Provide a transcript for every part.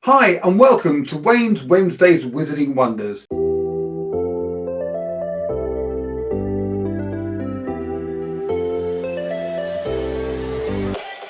Hi and welcome to Wayne's Wednesday's Wizarding Wonders.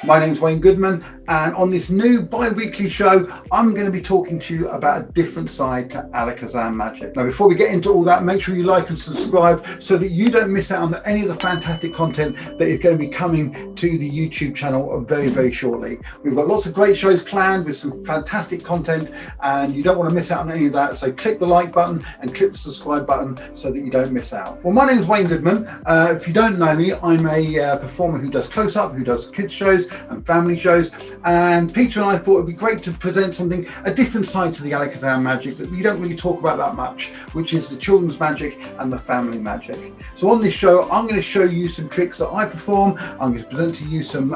My name's Wayne Goodman, and on this new bi-weekly show I'm going to be talking to you about a different side to Alakazam magic. Now before we get into all that, make sure you like and subscribe so that you don't miss out on any of the fantastic content that is going to be coming to the YouTube channel very shortly. We've got lots of great shows planned with some fantastic content and you don't want to miss out on any of that, so click the like button and click the subscribe button so that you don't miss out. Well, my name's Wayne Goodman. If you don't know me, I'm a performer who does close-up, who does kids shows and family shows, and Peter and I thought it'd be great to present a different side to the Alakazam magic that we don't really talk about that much, which is the children's magic and the family magic. So on this show I'm going to show you some tricks that I perform. I'm going to present to you some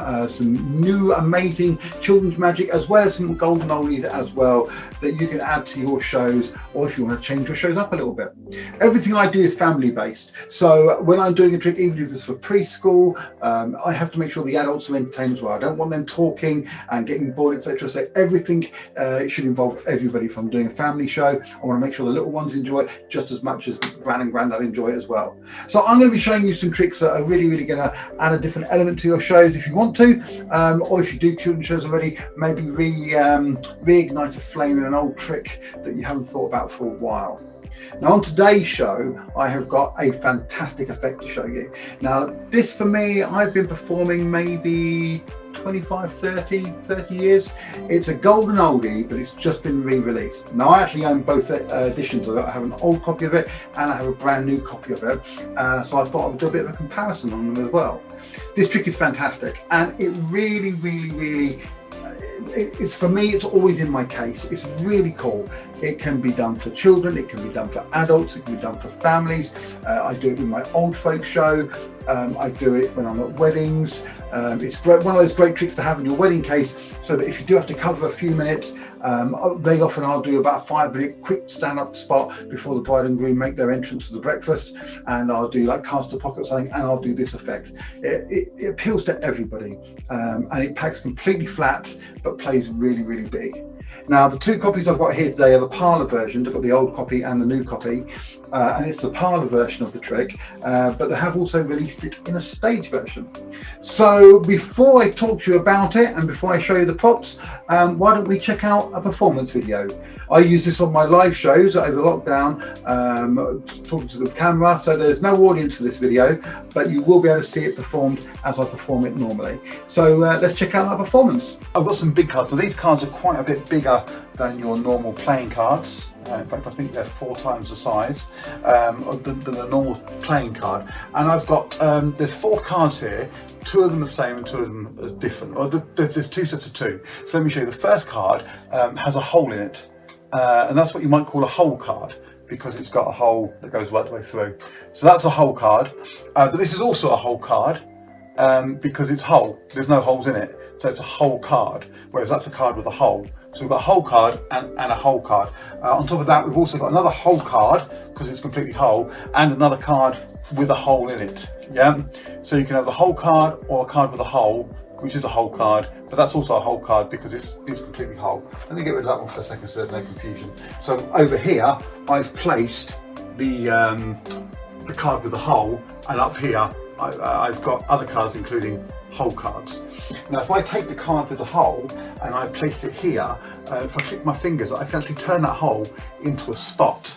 new amazing children's magic, as well as some golden oldies as well that you can add to your shows, or if you want to change your shows up a little bit. Everything I do is family based, so when I'm doing a trick, even if it's for preschool, I have to make sure the adults are entertained as well. I don't want them talking and getting bored, etc. So everything should involve everybody. If I'm doing a family show, I want to make sure the little ones enjoy it just as much as Gran and Grandad enjoy it as well. So I'm going to be showing you some tricks that are really going to add a different element to your shows if you want to, or if you do children's shows already, maybe reignite a flame in an old trick that you haven't thought about for a while. Now on today's show I have got a fantastic effect to show you. Now this, for me, I've been performing maybe 25, 30 years. It's a golden oldie, but it's just been re-released. Now I actually own both editions of it. I have an old copy of it and I have a brand new copy of it, so I thought I would do a bit of a comparison on them as well. This trick is fantastic, and it really it's, for me, it's always in my case. It's really cool. It can be done for children, it can be done for adults, it can be done for families. I do it in my old folk show. I do it when I'm at weddings. It's great, one of those great tricks to have in your wedding case, so that if you do have to cover a few minutes, very often I'll do about a 5-minute quick stand-up spot before the bride and groom make their entrance to the breakfast, and I'll do like cast a pocket or something, and I'll do this effect. It appeals to everybody, and it packs completely flat but plays really big. Now the two copies I've got here today are the parlour versions. I've got the old copy and the new copy, and it's the parlour version of the trick, but they have also released it in a stage version. So before I talk to you about it and before I show you the props, why don't we check out a performance video. I use this on my live shows over lockdown, talking to the camera, so there's no audience for this video, but you will be able to see it performed as I perform it normally. So let's check out that performance. I've got some big cards. Well, these cards are quite a bit bigger than your normal playing cards. In fact, I think they're 4 times the size than a normal playing card. And I've got, there's 4 cards here. 2 of them are the same and 2 of them are different. Or there's 2 sets of 2. So let me show you. The first card has a hole in it. And that's what you might call a hole card, because it's got a hole that goes right the way through. So that's a hole card. But this is also a hole card because it's whole. There's no holes in it. So it's a whole card, whereas that's a card with a hole. So we've got a whole card and a whole card. On top of that, we've also got another whole card, because it's completely whole, and another card with a hole in it. Yeah. So you can have the whole card or a card with a hole, which is a whole card, but that's also a whole card because it's completely whole. Let me get rid of that one for a second so there's no confusion. So over here, I've placed the card with the hole, and up here, I've got other cards including whole cards. Now if I take the card with the hole and I place it here, if I click my fingers, I can actually turn that hole into a spot.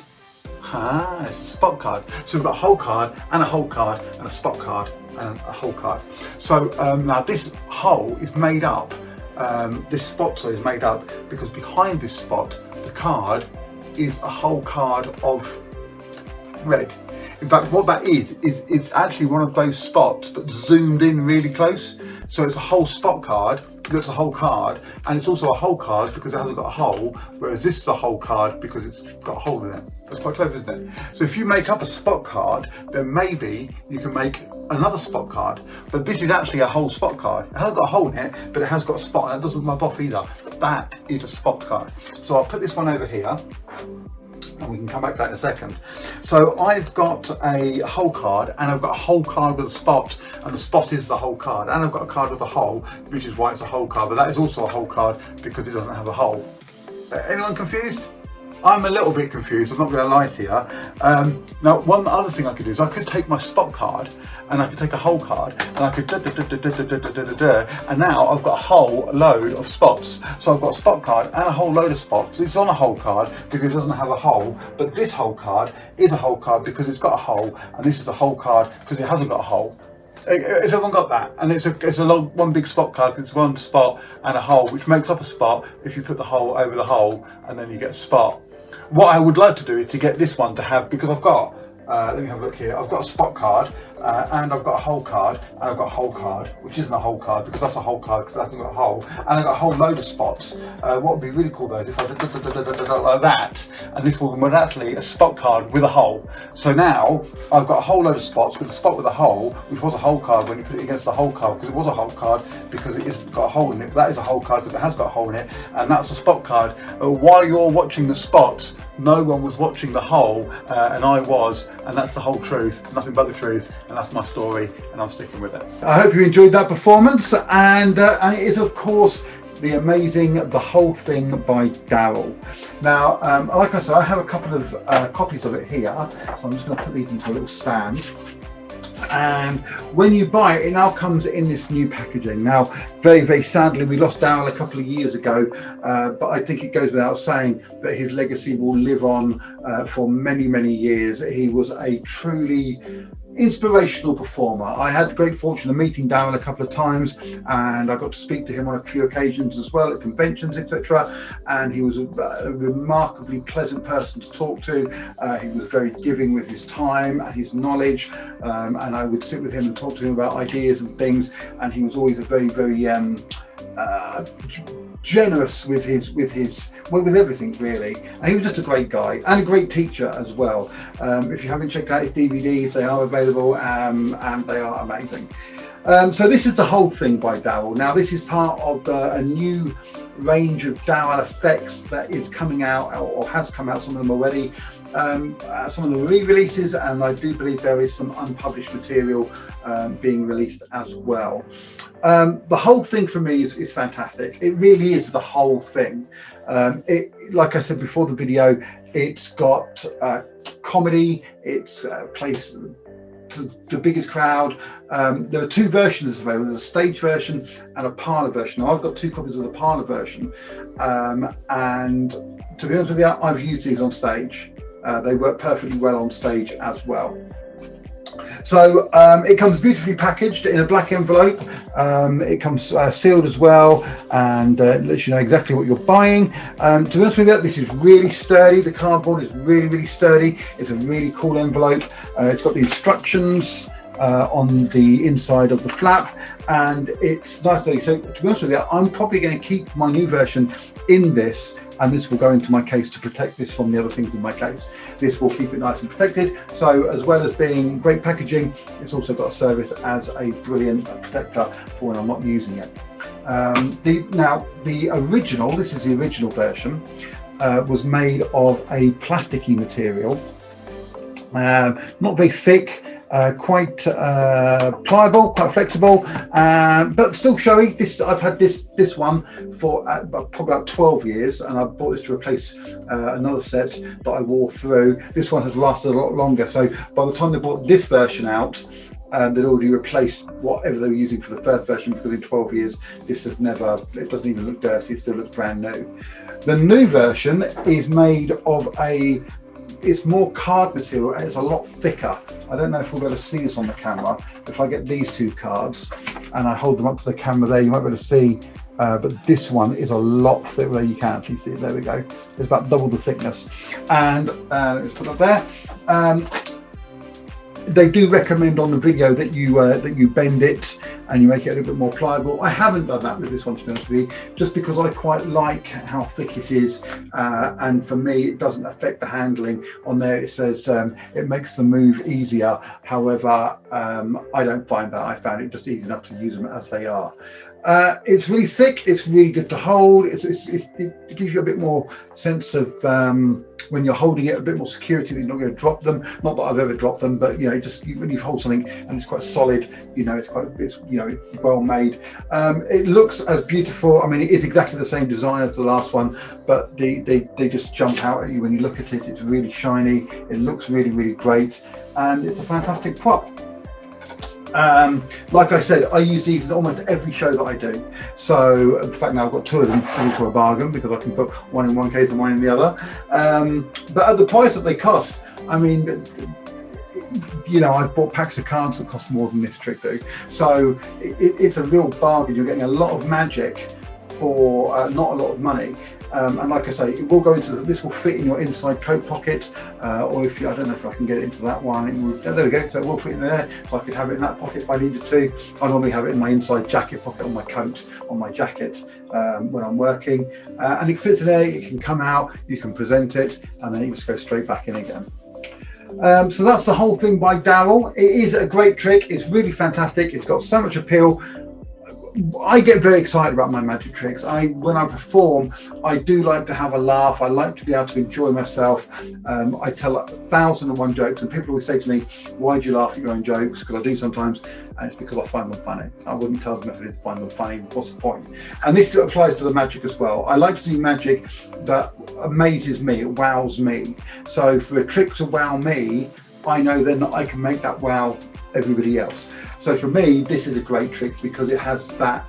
It's a spot card. So we've got a whole card and a whole card and a spot card and a whole card. So now this hole is made up, this spot is made up because behind this spot, the card is a whole card of red. In fact, what that is it's actually one of those spots but zoomed in really close. So it's a whole spot card, that's a whole card, and it's also a whole card because it hasn't got a hole, whereas this is a whole card because it's got a hole in it. That's quite clever, isn't it? So if you make up a spot card, then maybe you can make another spot card, but this is actually a whole spot card. It hasn't got a hole in it, but it has got a spot, and it doesn't rub off either. That is a spot card. So I'll put this one over here, and we can come back to that in a second. So I've got a whole card, and I've got a whole card with a spot, and the spot is the whole card, and I've got a card with a hole, which is why it's a whole card, but that is also a whole card because it doesn't have a hole. Anyone confused? I'm a little bit confused, I'm not going to lie to you. Now, one other thing I could do is I could take my spot card and I could take a hole card and I could and now I've got a whole load of spots. So I've got a spot card and a whole load of spots. It's on a hole card because it doesn't have a hole, but this hole card is a hole card because it's got a hole, and this is a hole card because it hasn't got a hole. Has everyone got that? And it's a long, one big spot card because it's one spot and a hole, which makes up a spot if you put the hole over the hole, and then you get a spot. What I would like to do is to get this one to have, because I've got, let me have a look here, I've got a spot card and I've got a hole card, and I've got a hole card, which isn't a hole card because that's a hole card because it hasn't got a hole, and I've got a whole load of spots. What would be really cool though is if I did like that, and this will be actually a spot card with a hole. So now I've got a whole load of spots with a spot with a hole, which was a hole card when you put it against the hole card, because it was a hole card because it hasn't got a hole in it, but that is a hole card because it has got a hole in it, and that's a spot card. While you're watching the spots, no one was watching the hole, and I was, and that's the whole truth, nothing but the truth, and that's my story, and I'm sticking with it. I hope you enjoyed that performance, and it is of course the amazing The Whole Thing by Daryl. Now, like I said, I have a couple of copies of it here, so I'm just going to put these into a little stand. And when you buy it, it now comes in this new packaging. Now, very, very sadly, we lost Daryl a couple of years ago, but I think it goes without saying that his legacy will live on for many, many years. He was a truly inspirational performer. I had the great fortune of meeting Daryl a couple of times, and I got to speak to him on a few occasions as well at conventions, etc. And he was a remarkably pleasant person to talk to. He was very giving with his time and his knowledge, and I would sit with him and talk to him about ideas and things, and he was always a very, very generous with everything really, and he was just a great guy and a great teacher as well. If you haven't checked out his DVDs, they are available, and they are amazing. So this is The Whole Thing by Daryl. Now this is part of a new range of Daryl effects that is coming out, or has come out, some of them already. Some of them are re-releases, and I do believe there is some unpublished material being released as well. The whole thing for me is fantastic. It really is the whole thing. Like I said before the video, it's got comedy, it's plays to the biggest crowd. There are two versions available. There's a stage version and a parlour version. Now, I've got two copies of the parlour version, and to be honest with you, I've used these on stage. They work perfectly well on stage as well. So it comes beautifully packaged in a black envelope. It comes sealed as well, and lets you know exactly what you're buying. To be honest with you, this is really sturdy. The cardboard is really, really sturdy. It's a really cool envelope. It's got the instructions on the inside of the flap, and it's nice. So to be honest with you, I'm probably going to keep my new version in this, and this will go into my case to protect this from the other things in my case. This will keep it nice and protected. So as well as being great packaging, it's also got a service as a brilliant protector for when I'm not using it. The original, this is the original version, was made of a plasticky material, not very thick, quite pliable, quite flexible, but still showy. I've had this one for probably about 12 years, and I bought this to replace another set that I wore through. This one has lasted a lot longer, so by the time they brought this version out, they'd already replaced whatever they were using for the first version, because in 12 years this has never, it doesn't even look dirty, it still looks brand new. The new version is made of it's more card material, and it's a lot thicker. I don't know if we'll be able to see this on the camera. If I get these two cards and I hold them up to the camera there, you might be able to see, but this one is a lot thicker. There, you can actually see it. There we go. It's about double the thickness. And let's put that there. They do recommend on the video that you bend it and you make it a little bit more pliable. I haven't done that with this one, to be honest with you, just because I quite like how thick it is, and for me it doesn't affect the handling. On there it says it makes the move easier. However, I don't find that. I found it just easy enough to use them as they are. It's really thick, it's really good to hold. It gives you a bit more sense of when you're holding it, a bit more security that you're not going to drop them. Not that I've ever dropped them, but you know, just when you hold something and it's quite solid, you know, it's well made. It looks as beautiful. I mean, it is exactly the same design as the last one, but they just jump out at you when you look at it. It's really shiny. It looks really, really great, and it's a fantastic prop. Like I said, I use these in almost every show that I do. So in fact, now I've got two of them into a bargain because I can put one in one case and one in the other. But at the price that they cost, I mean, you know, I've bought packs of cards that cost more than this trick do. So it's a real bargain. You're getting a lot of magic for not a lot of money. And like I say, it will go into this will fit in your inside coat pocket, or if you, I don't know if I can get it into that one. There we go. So it will fit in there. So I could have it in that pocket if I needed to. I normally have it in my inside jacket pocket on my coat, on my jacket when I'm working, and it fits in there. It can come out. You can present it, and then it just goes straight back in again. So that's the whole thing by Daryl. It is a great trick. It's really fantastic. It's got so much appeal. I get very excited about my magic tricks. When I perform, I do like to have a laugh. I like to be able to enjoy myself. I tell 1,001 jokes, and people always say to me, "Why do you laugh at your own jokes?" Because I do sometimes, and it's because I find them funny. I wouldn't tell them if I didn't find them funny. What's the point? And this applies to the magic as well. I like to do magic that amazes me, it wows me. So for a trick to wow me, I know then that I can make that wow everybody else. So for me, this is a great trick because it has that.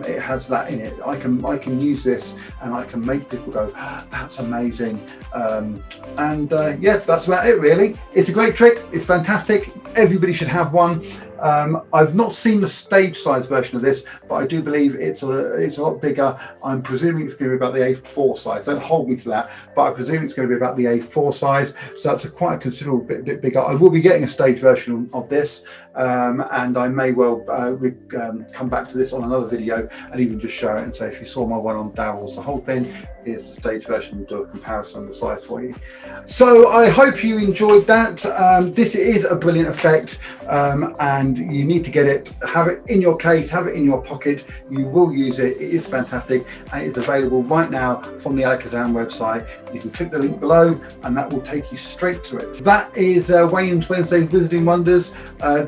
It has that in it. I can use this and I can make people go, "Oh, that's amazing." Yeah, that's about it really. It's a great trick. It's fantastic. Everybody should have one. I've not seen the stage size version of this, but I do believe it's a lot bigger. I'm presuming it's going to be about the A4 size. Don't hold me to that, but I presume it's going to be about the A4 size. So that's quite a considerable bit bigger. I will be getting a stage version of this, and I may well come back to this on another video and even just show it and say, if you saw my one on Daryl's, the whole thing is the stage version. We'll do a comparison of the size for you. So I hope you enjoyed that. This is a brilliant effect, and you need to get it, have it in your case, have it in your pocket. You will use it. It is fantastic, and it's available right now from the Alakazam website. You can click the link below and that will take you straight to it. That is Wayne's Wednesday Wizarding Wonders.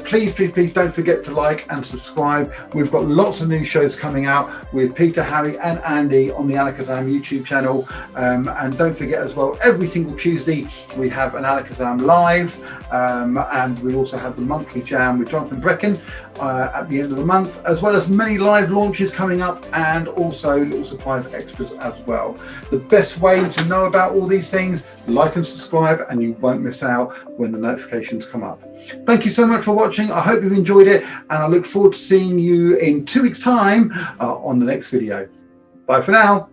Please don't forget to like and subscribe. We've got lots of new shows coming out with Peter, Harry and Andy on the Alakazam YouTube channel, and don't forget as well, every single Tuesday we have an Alakazam live, and we also have the monthly jam with Jonathan Brecken at the end of the month, as well as many live launches coming up, and also little surprise extras as well. The best way to know about all these things, like and subscribe, and you won't miss out when the notifications come up. Thank you so much for watching. I hope you've enjoyed it, and I look forward to seeing you in 2 weeks' time on the next video. Bye for now.